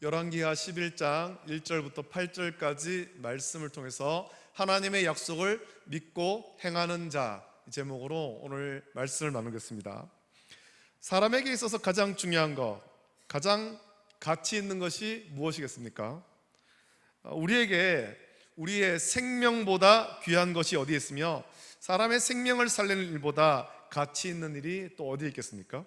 열왕기하 11장 1절부터 8절까지 말씀을 통해서 하나님의 약속을 믿고 행하는 자 제목으로 오늘 말씀을 나누겠습니다. 사람에게 있어서 가장 중요한 것, 가장 가치 있는 것이 무엇이겠습니까? 우리에게 우리의 생명보다 귀한 것이 어디에 있으며 사람의 생명을 살리는 일보다 가치 있는 일이 또 어디에 있겠습니까?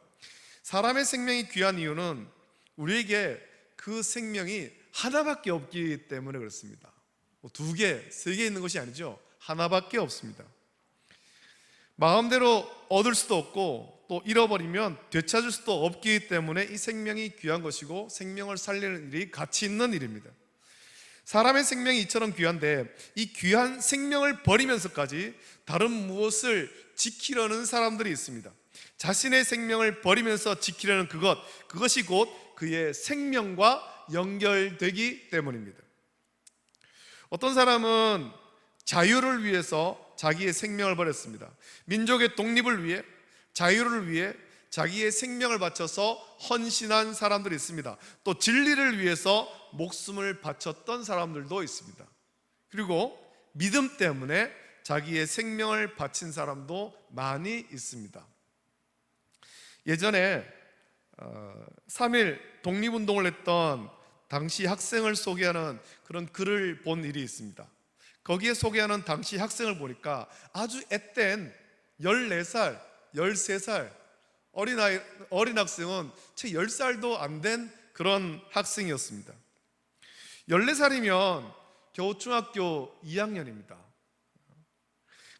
사람의 생명이 귀한 이유는 우리에게 그 생명이 하나밖에 없기 때문에 그렇습니다. 두 개, 세 개 있는 것이 아니죠. 하나밖에 없습니다. 마음대로 얻을 수도 없고 또 잃어버리면 되찾을 수도 없기 때문에 이 생명이 귀한 것이고 생명을 살리는 일이 가치 있는 일입니다. 사람의 생명이 이처럼 귀한데 이 귀한 생명을 버리면서까지 다른 무엇을 지키려는 사람들이 있습니다. 자신의 생명을 버리면서 지키려는 그것이 곧 그의 생명과 연결되기 때문입니다. 어떤 사람은 자유를 위해서 자기의 생명을 버렸습니다. 민족의 독립을 위해, 자유를 위해 자기의 생명을 바쳐서 헌신한 사람들이 있습니다. 또 진리를 위해서 목숨을 바쳤던 사람들도 있습니다. 그리고 믿음 때문에 자기의 생명을 바친 사람도 많이 있습니다. 예전에 3.1 독립운동을 했던 당시 학생을 소개하는 그런 글을 본 일이 있습니다. 거기에 소개하는 당시 학생을 보니까 아주 앳된 14살, 13살 어린 학생은 채 10살도 안 된 그런 학생이었습니다. 14살이면 겨우 중학교 2학년입니다.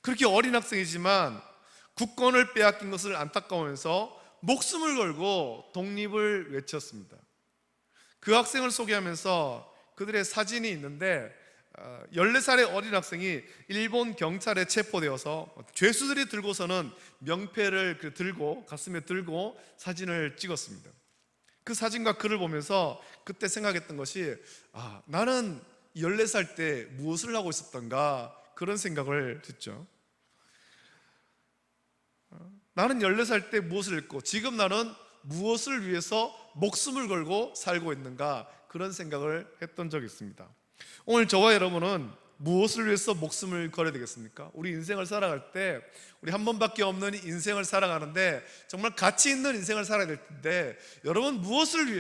그렇게 어린 학생이지만 국권을 빼앗긴 것을 안타까워하면서 목숨을 걸고 독립을 외쳤습니다. 그 학생을 소개하면서 그들의 사진이 있는데 14살의 어린 학생이 일본 경찰에 체포되어서 죄수들이 들고서는 명패를 들고 가슴에 들고 사진을 찍었습니다. 그 사진과 글을 보면서 그때 생각했던 것이 나는 14살 때 무엇을 하고 있었던가 그런 생각을 했죠. 나는 14살 때 무엇을 했고 지금 나는 무엇을 위해서 목숨을 걸고 살고 있는가 그런 생각을 했던 적이 있습니다. 오늘 저와 여러분은 무엇을 위해서 목숨을 걸어야 되겠습니까? 우리 인생을 살아갈 때 우리 한 번밖에 없는 인생을 살아가는데 정말 가치 있는 인생을 살아야 될 텐데 여러분 무엇을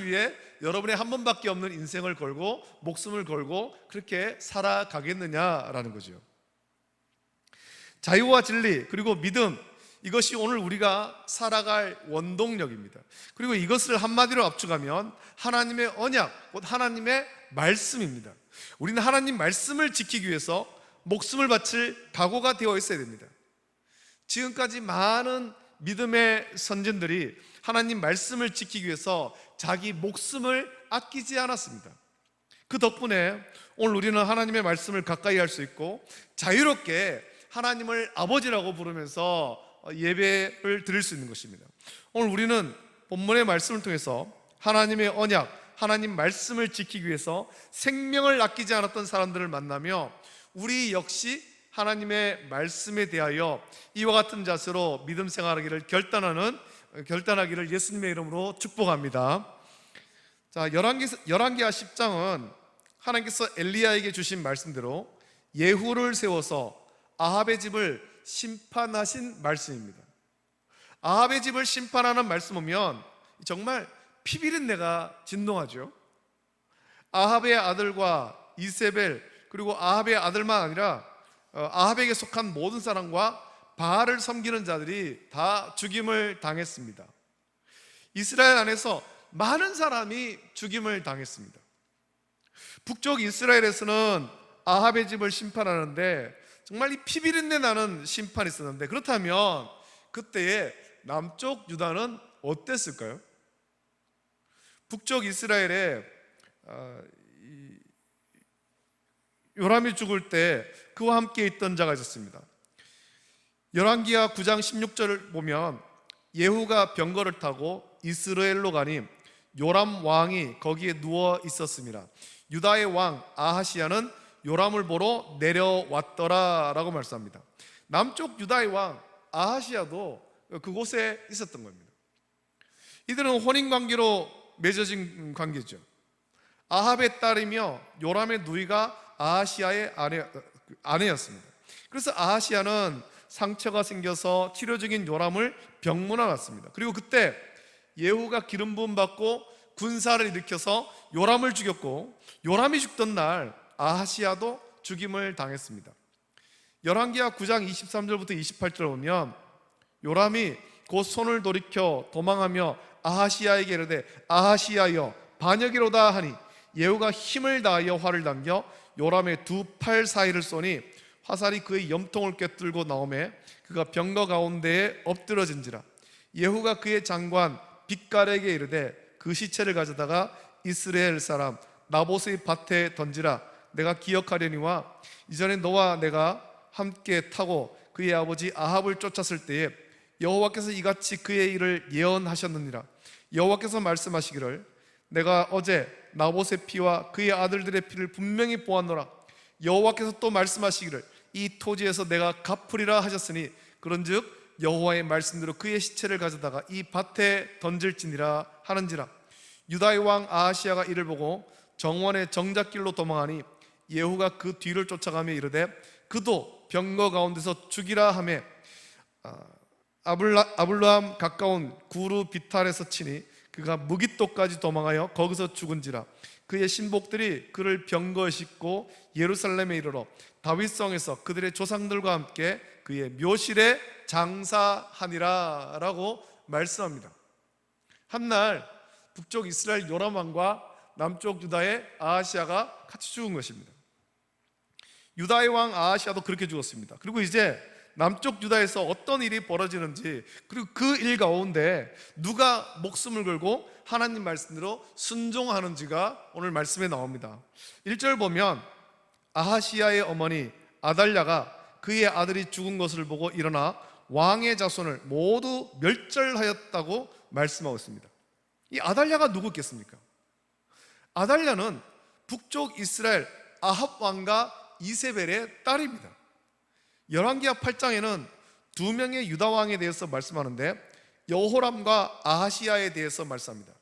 위해 여러분의 한 번밖에 없는 인생을 걸고 목숨을 걸고 그렇게 살아가겠느냐라는 거죠. 자유와 진리 그리고 믿음, 이것이 오늘 우리가 살아갈 원동력입니다. 그리고 이것을 한마디로 압축하면 하나님의 언약, 곧 하나님의 말씀입니다. 우리는 하나님 말씀을 지키기 위해서 목숨을 바칠 각오가 되어 있어야 됩니다. 지금까지 많은 믿음의 선진들이 하나님 말씀을 지키기 위해서 자기 목숨을 아끼지 않았습니다. 그 덕분에 오늘 우리는 하나님의 말씀을 가까이 할 수 있고 자유롭게 하나님을 아버지라고 부르면서 예배를 드릴 수 있는 것입니다. 오늘 우리는 본문의 말씀을 통해서 하나님의 언약, 하나님 말씀을 지키기 위해서 생명을 아끼지 않았던 사람들을 만나며 우리 역시 하나님의 말씀에 대하여 이와 같은 자세로 믿음 생활하기를 결단하기를 예수님의 이름으로 축복합니다. 자, 열왕기하 10장은 하나님께서 엘리야에게 주신 말씀대로 예후를 세워서 아합의 집을 심판하신 말씀입니다. 아합의 집을 심판하는 말씀 보면 정말 피비린내가 진동하죠. 아합의 아들과 이세벨 그리고 아합의 아들만 아니라 아합에게 속한 모든 사람과 바알을 섬기는 자들이 다 죽임을 당했습니다. 이스라엘 안에서 많은 사람이 죽임을 당했습니다. 북쪽 이스라엘에서는 아합의 집을 심판하는데 정말 이 피비린내 나는 심판이 있었는데 그렇다면 그때의 남쪽 유다는 어땠을까요? 북쪽 이스라엘에 요람이 죽을 때 그와 함께 있던 자가 있었습니다. 열왕기하 9장 16절을 보면 예후가 병거를 타고 이스라엘로 가니 요람 왕이 거기에 누워 있었습니다. 유다의 왕 아하시야는 요람을 보러 내려왔더라 라고 말씀합니다. 남쪽 유다의 왕 아하시야도 그곳에 있었던 겁니다. 이들은 혼인관계로 맺어진 관계죠. 아합의 딸이며 요람의 누이가 아하시아의 아내였습니다. 그래서 아하시아는 상처가 생겨서 치료 중인 요람을 병문안 왔습니다. 그리고 그때 예후가 기름 부음 받고 군사를 일으켜서 요람을 죽였고, 요람이 죽던 날 아하시아도 죽임을 당했습니다. 열왕기하 9장 23절부터 28절 보면 요람이 곧 손을 돌이켜 도망하며 아하시아에게 이르되 아하시아여 반역이로다 하니 예후가 힘을 다하여 활을 당겨 요람의 두 팔 사이를 쏘니 화살이 그의 염통을 꿰뚫고 나오매 그가 병거 가운데에 엎드러진지라. 예후가 그의 장관 빛갈에게 이르되 그 시체를 가져다가 이스라엘 사람 나봇의 밭에 던지라. 내가 기억하려니와 이전에 너와 내가 함께 타고 그의 아버지 아합을 쫓았을 때에 여호와께서 이같이 그의 일을 예언하셨느니라. 여호와께서 말씀하시기를 내가 어제 나봇의 피와 그의 아들들의 피를 분명히 보았노라. 여호와께서 또 말씀하시기를 이 토지에서 내가 갚으리라 하셨으니 그런즉 여호와의 말씀대로 그의 시체를 가져다가 이 밭에 던질지니라 하는지라. 유다의 왕 아하시아가 이를 보고 정원의 정작길로 도망하니 예후가 그 뒤를 쫓아가며 이르되 그도 병거 가운데서 죽이라 하며 아블라함 가까운 구루 비탈에서 치니 그가 무깃도까지 도망하여 거기서 죽은지라. 그의 신복들이 그를 병거에 싣고 예루살렘에 이르러 다윗성에서 그들의 조상들과 함께 그의 묘실에 장사하니라 라고 말씀합니다. 한날 북쪽 이스라엘 요람 왕과 남쪽 유다의 아하시아가 같이 죽은 것입니다. 유다의 왕 아하시아도 그렇게 죽었습니다. 그리고 이제 남쪽 유다에서 어떤 일이 벌어지는지, 그리고 그 일 가운데 누가 목숨을 걸고 하나님 말씀대로 순종하는지가 오늘 말씀에 나옵니다. 1절 보면 아하시아의 어머니 아달랴가 그의 아들이 죽은 것을 보고 일어나 왕의 자손을 모두 멸절하였다고 말씀하고 있습니다. 이 아달랴가 누구겠습니까? 아달랴는 북쪽 이스라엘 아합 왕과 이세벨의 딸입니다. 열왕기하 8장에는 두 명의 유다 왕에 대해서 말씀하는데 여호람과 아하시아에 대해서 말씀합니다.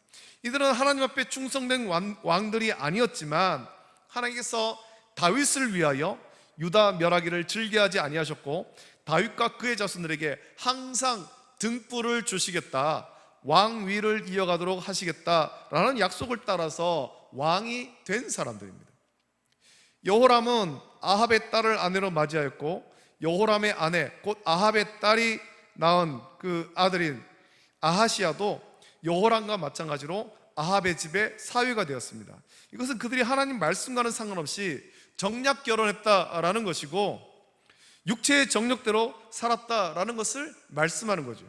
이들은 하나님 앞에 충성된 왕들이 아니었지만 하나님께서 다윗을 위하여 유다 멸하기를 즐겨하지 아니하셨고 다윗과 그의 자손들에게 항상 등불을 주시겠다, 왕위를 이어가도록 하시겠다라는 약속을 따라서 왕이 된 사람들입니다. 여호람은 아합의 딸을 아내로 맞이하였고 여호람의 아내 곧 아합의 딸이 낳은 그 아들인 아하시아도 여호람과 마찬가지로 아합의 집의 사위가 되었습니다. 이것은 그들이 하나님 말씀과는 상관없이 정략 결혼했다라는 것이고 육체의 정력대로 살았다라는 것을 말씀하는 거죠.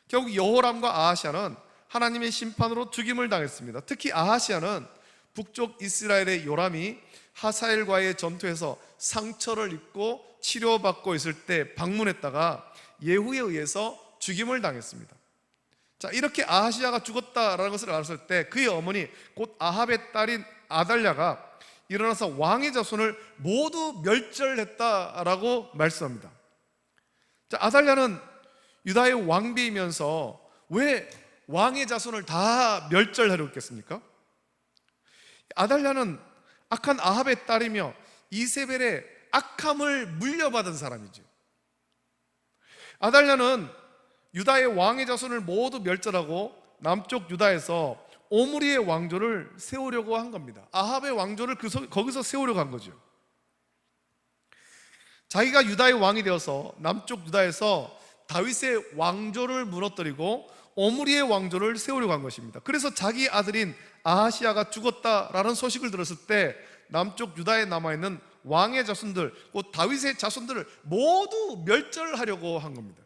결국 여호람과 아하시아는 하나님의 심판으로 죽임을 당했습니다. 특히 아하시아는 북쪽 이스라엘의 요람이 하사엘과의 전투에서 상처를 입고 치료받고 있을 때 방문했다가 예후에 의해서 죽임을 당했습니다. 자, 이렇게 아하시아가 죽었다라는 것을 알았을 때 그의 어머니 곧 아합의 딸인 아달랴가 일어나서 왕의 자손을 모두 멸절했다라고 말씀합니다. 자, 아달랴는 유다의 왕비이면서 왜 왕의 자손을 다 멸절하려고 했겠습니까? 아달랴는 악한 아합의 딸이며 이세벨의 악함을 물려받은 사람이죠. 아달랴는 유다의 왕의 자손을 모두 멸절하고 남쪽 유다에서 오므리의 왕조를 세우려고 한 겁니다. 아합의 왕조를 거기서 세우려고 한 거죠. 자기가 유다의 왕이 되어서 남쪽 유다에서 다윗의 왕조를 무너뜨리고 오므리의 왕조를 세우려고 한 것입니다. 그래서 자기 아들인 아하시아가 죽었다라는 소식을 들었을 때 남쪽 유다에 남아있는 왕의 자손들 곧 다윗의 자손들을 모두 멸절하려고 한 겁니다.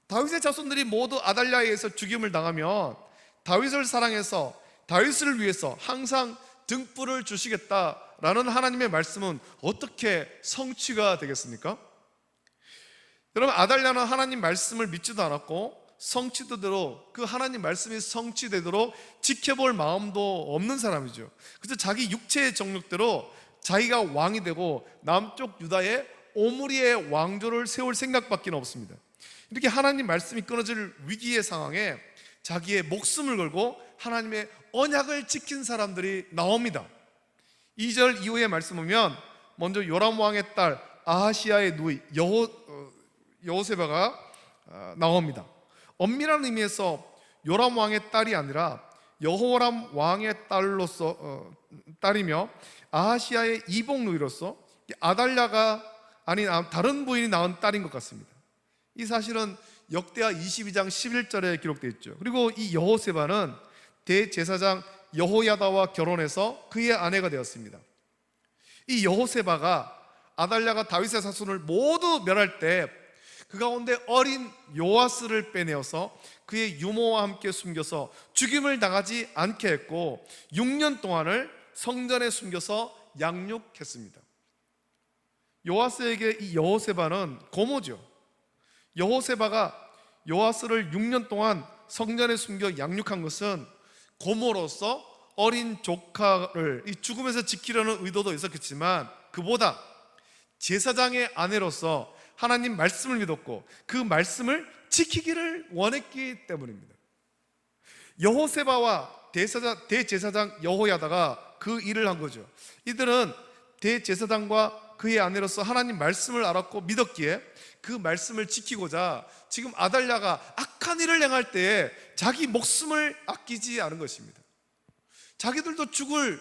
다윗의 자손들이 모두 아달랴에 의해서 죽임을 당하면 다윗을 사랑해서 다윗을 위해서 항상 등불을 주시겠다라는 하나님의 말씀은 어떻게 성취가 되겠습니까? 여러분, 아달랴는 하나님 말씀을 믿지도 않았고 성취되도록 그 하나님 말씀이 성취되도록 지켜볼 마음도 없는 사람이죠. 그래서 자기 육체의 정욕대로 자기가 왕이 되고 남쪽 유다의 오므리의 왕조를 세울 생각밖에 없습니다. 이렇게 하나님 말씀이 끊어질 위기의 상황에 자기의 목숨을 걸고 하나님의 언약을 지킨 사람들이 나옵니다. 2절 이후의 말씀 보면 먼저 요람 왕의 딸 아하시아의 누이 여호세바가 나옵니다. 엄밀한 의미에서 요람 왕의 딸이 아니라 여호람 왕의 딸이며 아하시아의 이복 누이로서 아달랴가 아닌 다른 부인이 낳은 딸인 것 같습니다. 이 사실은 역대하 22장 11절에 기록되어 있죠. 그리고 이 여호세바는 대제사장 여호야다와 결혼해서 그의 아내가 되었습니다. 이 여호세바가 아달랴가 다윗의 사손을 모두 멸할 때 그 가운데 어린 요아스를 빼내어서 그의 유모와 함께 숨겨서 죽임을 당하지 않게 했고 6년 동안을 성전에 숨겨서 양육했습니다. 요아스에게 이 여호세바는 고모죠. 여호세바가 요아스를 6년 동안 성전에 숨겨 양육한 것은 고모로서 어린 조카를 이 죽음에서 지키려는 의도도 있었겠지만 그보다 제사장의 아내로서 하나님 말씀을 믿었고 그 말씀을 지키기를 원했기 때문입니다. 여호세바와 대제사장 여호야다가 그 일을 한 거죠. 이들은 대제사장과 그의 아내로서 하나님 말씀을 알았고 믿었기에 그 말씀을 지키고자 지금 아달랴가 악한 일을 행할 때에 자기 목숨을 아끼지 않은 것입니다. 자기들도 죽을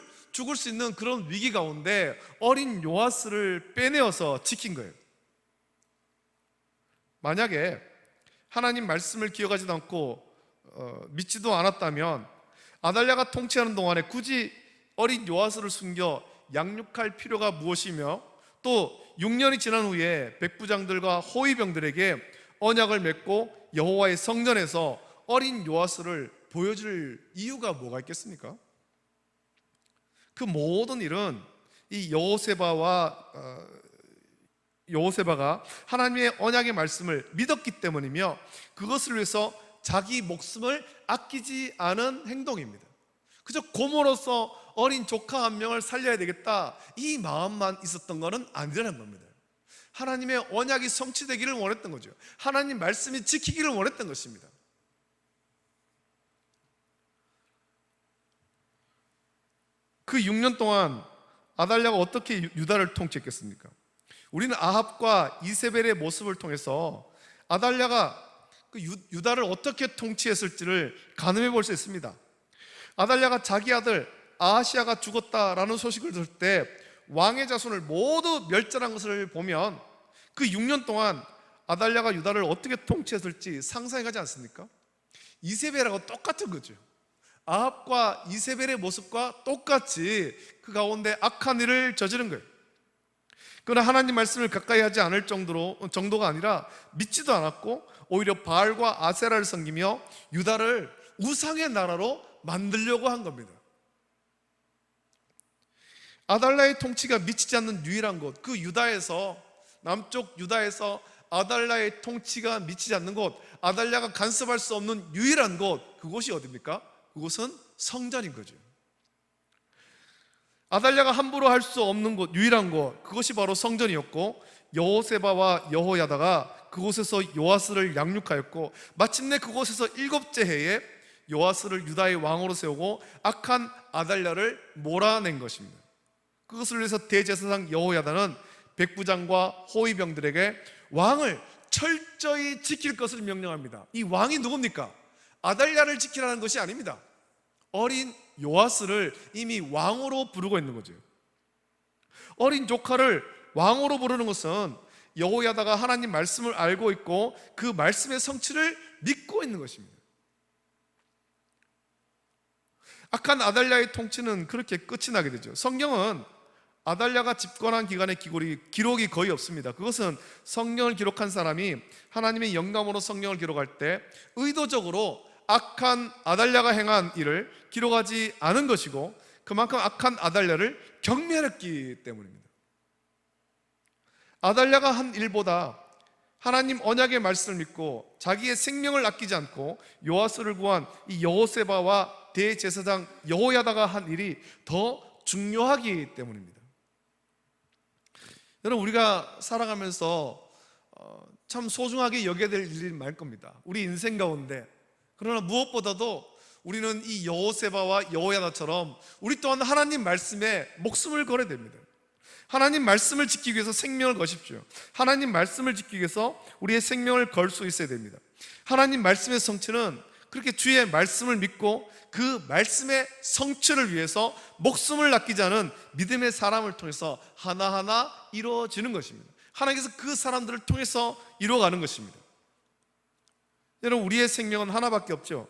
수 있는 그런 위기 가운데 어린 요아스를 빼내어서 지킨 거예요. 만약에 하나님 말씀을 기억하지도 않고 믿지도 않았다면 아달랴가 통치하는 동안에 굳이 어린 요아스를 숨겨 양육할 필요가 무엇이며 또 6년이 지난 후에 백부장들과 호위병들에게 언약을 맺고 여호와의 성전에서 어린 요아스를 보여줄 이유가 뭐가 있겠습니까? 그 모든 일은 이 여호세바가 하나님의 언약의 말씀을 믿었기 때문이며 그것을 위해서 자기 목숨을 아끼지 않은 행동입니다. 그저 고모로서 어린 조카 한 명을 살려야 되겠다 이 마음만 있었던 것은 아니라는 겁니다. 하나님의 언약이 성취되기를 원했던 거죠. 하나님 말씀이 지키기를 원했던 것입니다. 그 6년 동안 아달랴가 어떻게 유다를 통치했겠습니까? 우리는 아합과 이세벨의 모습을 통해서 아달랴가 그 유다를 어떻게 통치했을지를 가늠해 볼 수 있습니다. 아달랴가 자기 아들 아하시아가 죽었다라는 소식을 들을 때 왕의 자손을 모두 멸절한 것을 보면 그 6년 동안 아달랴가 유다를 어떻게 통치했을지 상상이 가지 않습니까? 이세벨하고 똑같은 거죠. 아합과 이세벨의 모습과 똑같이 그 가운데 악한 일을 저지른 거예요. 그러나 하나님 말씀을 가까이 하지 않을 정도가 아니라 믿지도 않았고 오히려 바알과 아세라를 섬기며 유다를 우상의 나라로 만들려고 한 겁니다. 아달랴의 통치가 미치지 않는 유일한 곳, 그 남쪽 유다에서 아달랴의 통치가 미치지 않는 곳, 아달랴가 간섭할 수 없는 유일한 곳, 그곳이 어디입니까? 그곳은 성전인 거죠. 아달랴가 함부로 할 수 없는 곳, 유일한 곳, 그것이 바로 성전이었고 여호세바와 여호야다가 그곳에서 요아스를 양육하였고 마침내 그곳에서 7째 해에 요아스를 유다의 왕으로 세우고 악한 아달랴를 몰아낸 것입니다. 그것을 위해서 대제사장 여호야다는 백부장과 호위병들에게 왕을 철저히 지킬 것을 명령합니다. 이 왕이 누굽니까? 아달랴를 지키라는 것이 아닙니다. 어린 요아스를 이미 왕으로 부르고 있는 거죠. 어린 조카를 왕으로 부르는 것은 여호야다가 하나님 말씀을 알고 있고 그 말씀의 성취를 믿고 있는 것입니다. 악한 아달랴의 통치는 그렇게 끝이 나게 되죠. 성경은 아달랴가 집권한 기간의 기록이 거의 없습니다. 그것은 성경을 기록한 사람이 하나님의 영감으로 성경을 기록할 때 의도적으로 악한 아달랴가 행한 일을 기록하지 않은 것이고 그만큼 악한 아달랴를 경멸했기 때문입니다. 아달랴가 한 일보다 하나님 언약의 말씀을 믿고 자기의 생명을 아끼지 않고 요아스를 구한 이 여호세바와 대제사장 여호야다가 한 일이 더 중요하기 때문입니다. 여러분, 우리가 살아가면서 참 소중하게 여겨야 될 일이 많을 겁니다. 우리 인생 가운데 그러나 무엇보다도 우리는 이 여호세바와 여호야다처럼 우리 또한 하나님 말씀에 목숨을 걸어야 됩니다. 하나님 말씀을 지키기 위해서 생명을 거십시오. 하나님 말씀을 지키기 위해서 우리의 생명을 걸 수 있어야 됩니다. 하나님 말씀의 성취는 그렇게 주의 말씀을 믿고 그 말씀의 성취를 위해서 목숨을 아끼지 않은 믿음의 사람을 통해서 하나하나 이루어지는 것입니다. 하나님께서 그 사람들을 통해서 이루어가는 것입니다. 여러분, 우리의 생명은 하나밖에 없죠.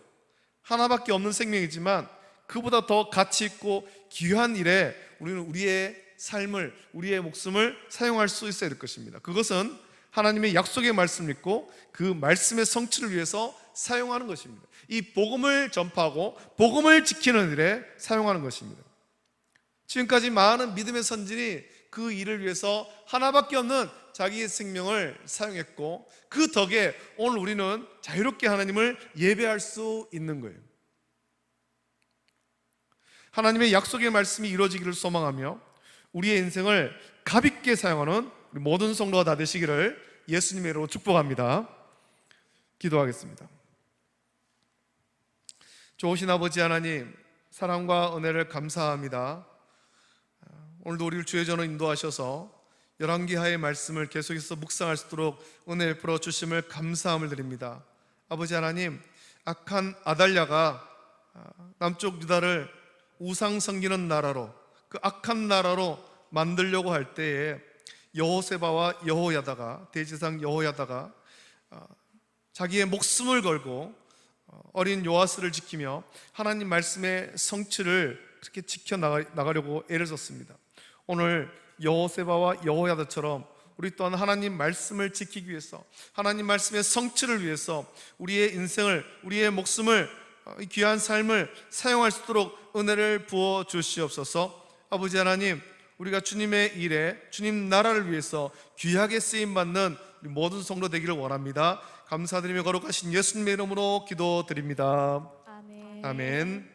하나밖에 없는 생명이지만 그보다 더 가치 있고 귀한 일에 우리는 우리의 삶을, 우리의 목숨을 사용할 수 있어야 될 것입니다. 그것은 하나님의 약속의 말씀을 믿고 그 말씀의 성취를 위해서 사용하는 것입니다. 이 복음을 전파하고 복음을 지키는 일에 사용하는 것입니다. 지금까지 많은 믿음의 선진이 그 일을 위해서 하나밖에 없는 자기의 생명을 사용했고 그 덕에 오늘 우리는 자유롭게 하나님을 예배할 수 있는 거예요. 하나님의 약속의 말씀이 이루어지기를 소망하며 우리의 인생을 가볍게 사용하는 우리 모든 성도가 다 되시기를 예수님의 이름으로 축복합니다. 기도하겠습니다. 좋으신 아버지 하나님, 사랑과 은혜를 감사합니다. 오늘도 우리를 주의 전으로 인도하셔서 열왕기하의 말씀을 계속해서 묵상할 수 있도록 은혜 베풀어 주심을 감사함을 드립니다. 아버지 하나님, 악한 아달랴가 남쪽 유다를 우상 섬기는 나라로, 그 악한 나라로 만들려고 할 때에 여호세바와 여호야다가, 대제사장 여호야다가 자기의 목숨을 걸고 어린 요아스를 지키며 하나님 말씀의 성취를 그렇게 지켜나가려고 애를 썼습니다. 오늘 여호세바와 여호야다처럼 우리 또한 하나님 말씀을 지키기 위해서, 하나님 말씀의 성취를 위해서 우리의 인생을, 우리의 목숨을, 귀한 삶을 사용할 수 있도록 은혜를 부어 주시옵소서. 아버지 하나님, 우리가 주님의 일에, 주님 나라를 위해서 귀하게 쓰임받는 우리 모든 성도 되기를 원합니다. 감사드리며 거룩하신 예수님의 이름으로 기도드립니다. 아멘. 아멘.